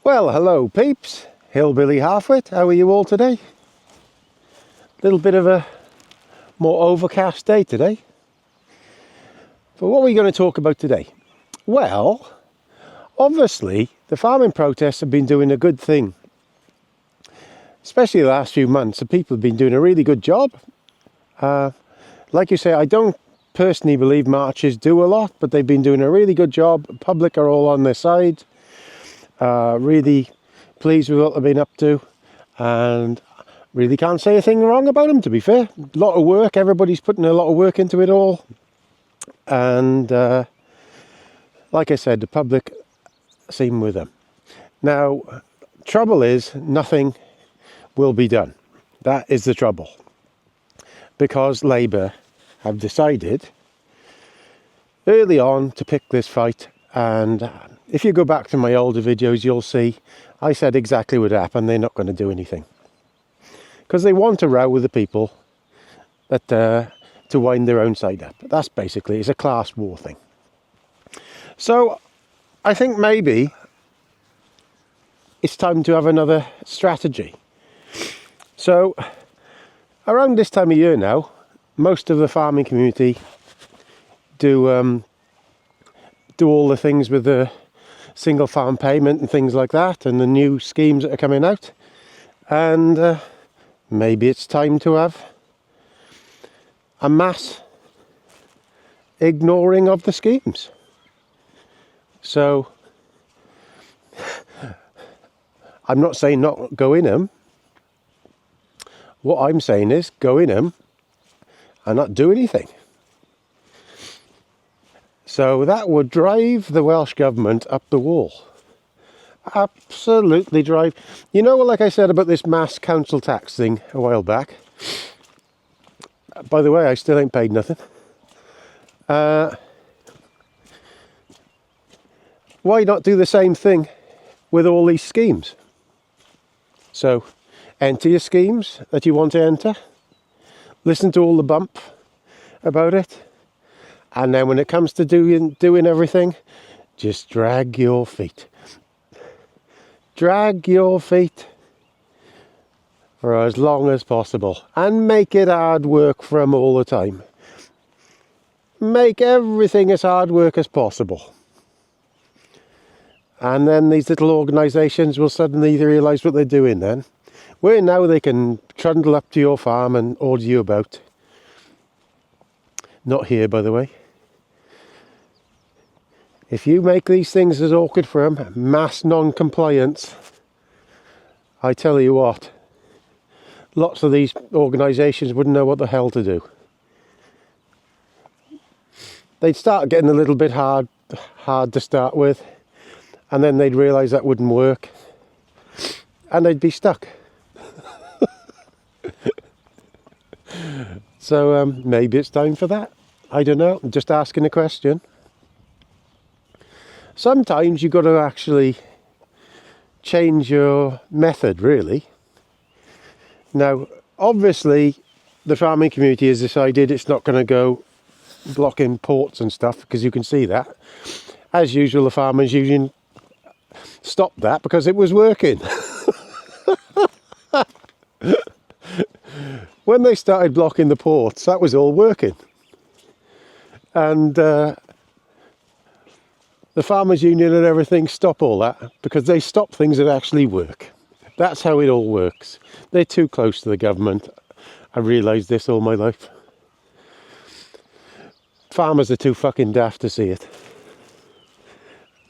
Well, hello peeps, Hillbilly Halfwit, how are you all today? Little bit of a more overcast day today. But what are we going to talk about today? Well, obviously the farming protests have been doing a good thing. Especially the last few months, the people have been doing a really good job. Like you say, I don't personally believe marches do a lot, but they've been doing a really good job. The public are all on their side. Really pleased with what they've been up to, and really can't say a thing wrong about them, to be fair. A lot of work, everybody's putting a lot of work into it all, and like I said, the public seem with them. Now, trouble is, nothing will be done. That is the trouble, because Labour have decided early on to pick this fight. And if you go back to my older videos, you'll see I said exactly what happened. They're not going to do anything because they want to row with the people that to wind their own side up. That's basically, it's a class war thing. So I think maybe it's time to have another strategy. So around this time of year now, most of the farming community do all the things with the single farm payment and things like that, and the new schemes that are coming out. And maybe it's time to have a mass ignoring of the schemes. So I'm not saying not go in them. What I'm saying is go in them and not do anything. So that would drive the Welsh government up the wall. Absolutely drive. You know, like I said about this mass council tax thing a while back. By the way, I still ain't paid nothing. Why not do the same thing with all these schemes? So, enter your schemes that you want to enter. Listen to all the bump about it. And then when it comes to doing everything, just drag your feet. Drag your feet for as long as possible. And make it hard work for them all the time. Make everything as hard work as possible. And then these little organisations will suddenly realise what they're doing then. Where now they can trundle up to your farm and order you about. Not here, by the way. If you make these things as awkward for them, mass non-compliance, I tell you what, lots of these organisations wouldn't know what the hell to do. They'd start getting a little bit hard to start with, and then they'd realise that wouldn't work, and they'd be stuck. So maybe it's time for that. I don't know, I'm just asking a question. Sometimes you've got to actually change your method, really. Now, obviously, the farming community has decided it's not going to go blocking ports and stuff, because you can see that. As usual, the farmers union stopped that because it was working. When they started blocking the ports, that was all working. And the farmers union and everything stop all that because they stop things that actually work. That's how it all works. They're too close to the government. I realised this all my life. Farmers are too fucking daft to see it.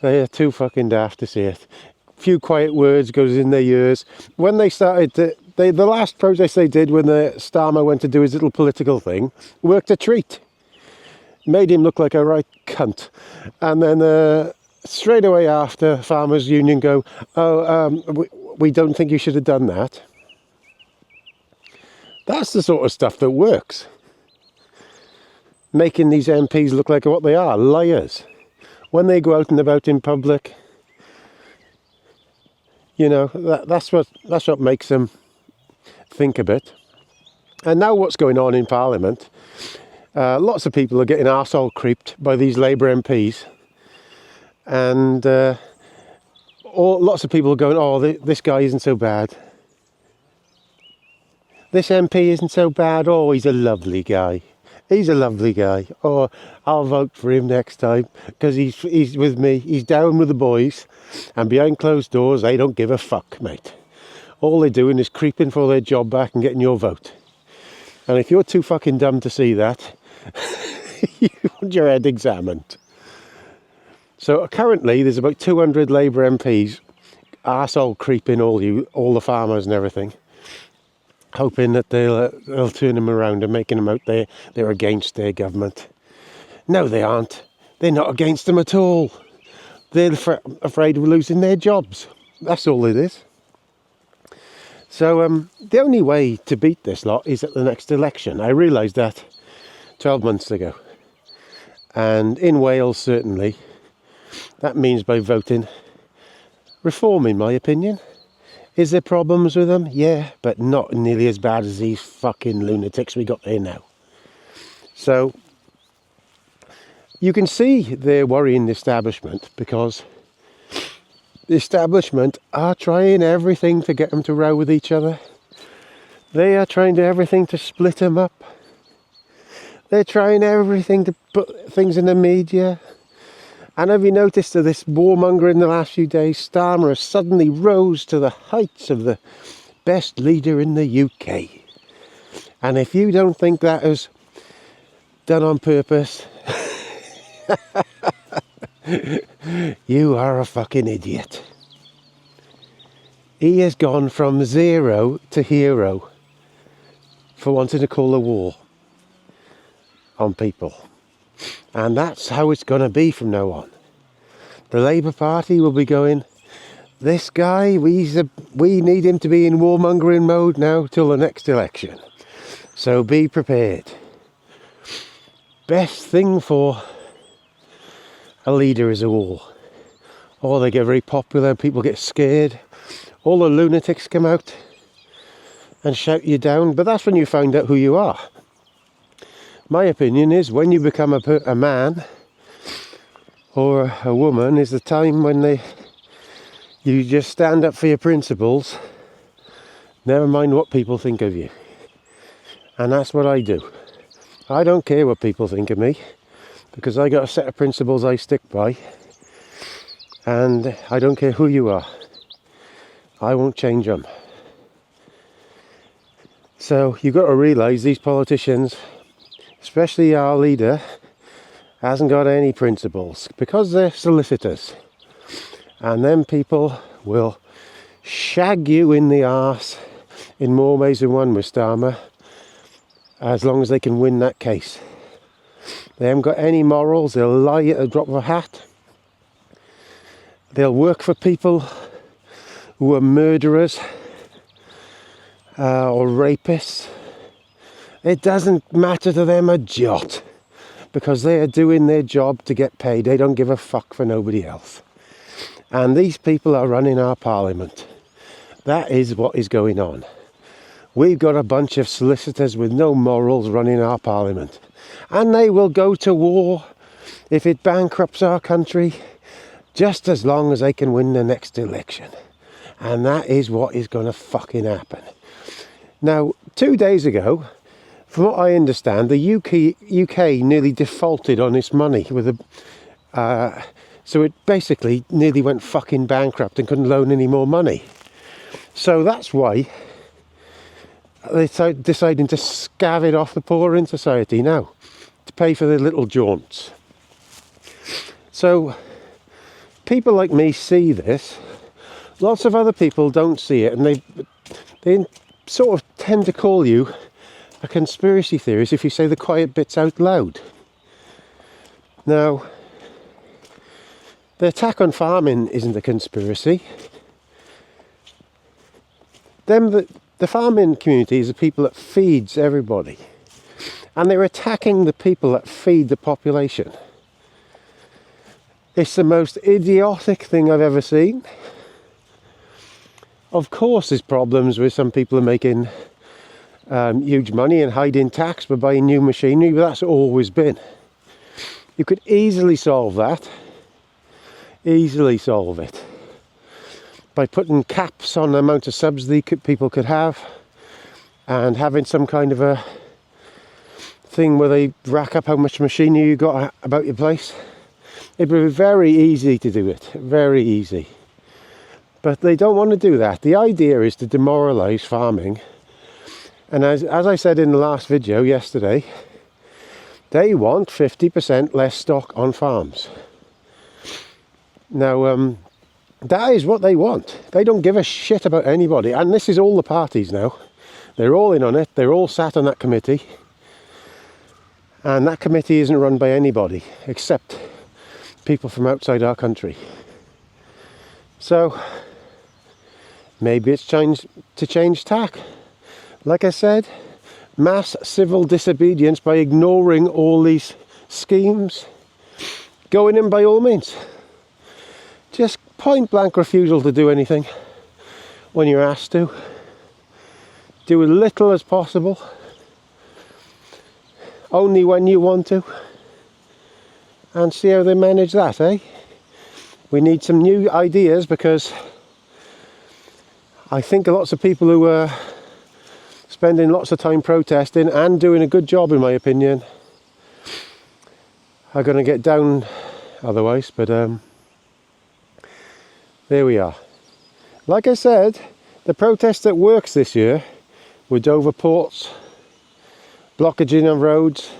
They are too fucking daft to see it. A few quiet words goes in their ears. When they started to, the last protest they did when the Starmer went to do his little political thing worked a treat. Made him look like a right cunt. And then straight away after, Farmers Union go, we don't think you should have done that. That's the sort of stuff that works. Making these MPs look like what they are, liars. When they go out and about in public, you know, that's what makes them think a bit. And now what's going on in Parliament, lots of people are getting arsehole creeped by these Labour MPs, and lots of people are going, oh, this guy isn't so bad. This MP isn't so bad. Oh, he's a lovely guy. He's a lovely guy. Oh, I'll vote for him next time because he's with me. He's down with the boys, and behind closed doors, they don't give a fuck, mate. All they're doing is creeping for their job back and getting your vote. And if you're too fucking dumb to see that, you want your head examined. So currently, there's about 200 Labour MPs, arsehole creeping all the farmers and everything, hoping that they'll turn them around and making them out they're against their government. No, they aren't. They're not against them at all. They're afraid of losing their jobs. That's all it is. So the only way to beat this lot is at the next election. I realised that 12 months ago. And in Wales, certainly, that means by voting reform, in my opinion. Is there problems with them? Yeah, but not nearly as bad as these fucking lunatics we got there now. So you can see they're worrying the establishment because the establishment are trying everything to get them to row with each other. They are trying everything to split them up. They're trying everything to put things in the media. And have you noticed that this warmonger in the last few days, Starmer, has suddenly rose to the heights of the best leader in the UK. And if you don't think that is done on purpose, you are a fucking idiot. He has gone from zero to hero for wanting to call a war on people. And that's how it's going to be from now on. The Labour Party will be going, this guy, we need him to be in warmongering mode now till the next election. So be prepared. Best thing for a leader is a war. Or they get very popular, people get scared. All the lunatics come out and shout you down. But that's when you find out who you are. My opinion is when you become a man or a woman is the time when you just stand up for your principles, never mind what people think of you. And that's what I do. I don't care what people think of me because I got a set of principles I stick by, and I don't care who you are. I won't change them. So you've got to realise these politicians, especially our leader, hasn't got any principles because they're solicitors. And then people will shag you in the arse in more ways than one with Starmer, as long as they can win that case. They haven't got any morals, they'll lie at a drop of a hat. They'll work for people who are murderers or rapists. It doesn't matter to them a jot because they are doing their job to get paid. They don't give a fuck for nobody else. And these people are running our parliament. That is what is going on. We've got a bunch of solicitors with no morals running our parliament. And they will go to war if it bankrupts our country, just as long as they can win the next election. And that is what is going to fucking happen. Now, 2 days ago, from what I understand, the UK nearly defaulted on its money so it basically nearly went fucking bankrupt and couldn't loan any more money. So that's why they're deciding to scav it off the poor in society now to pay for their little jaunts. So people like me see this. Lots of other people don't see it, and they sort of tend to call you a conspiracy theorist if you say the quiet bits out loud. Now, the attack on farming isn't a conspiracy. The farming community is the people that feeds everybody. And they're attacking the people that feed the population. It's the most idiotic thing I've ever seen. Of course there's problems with some people are making huge money and hiding tax by buying new machinery, but that's always been. You could easily solve that. Easily solve it. by putting caps on the amount of subsidy people could have, and having some kind of a thing where they rack up how much machinery you got about your place. It would be very easy to do it, very easy. But they don't want to do that. The idea is to demoralise farming. And as I said in the last video yesterday, they want 50% less stock on farms. Now, that is what they want. They don't give a shit about anybody. And this is all the parties now. They're all in on it. They're all sat on that committee. And that committee isn't run by anybody except people from outside our country. So maybe it's time to change tack. Like I said, mass civil disobedience by ignoring all these schemes. Going in by all means. Just point blank refusal to do anything when you're asked to. Do as little as possible. Only when you want to. And see how they manage that, eh? We need some new ideas, because I think lots of people who are spending lots of time protesting and doing a good job, in my opinion, are going to get down otherwise. But there we are. Like I said, the protest that works this year were Dover ports, blockaging on roads,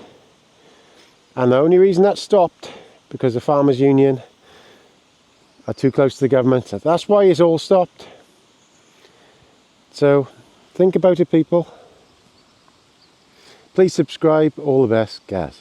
and the only reason that stopped because the farmers' union are too close to the government. That's why it's all stopped. So think about it, people. Please subscribe. All the best, guys.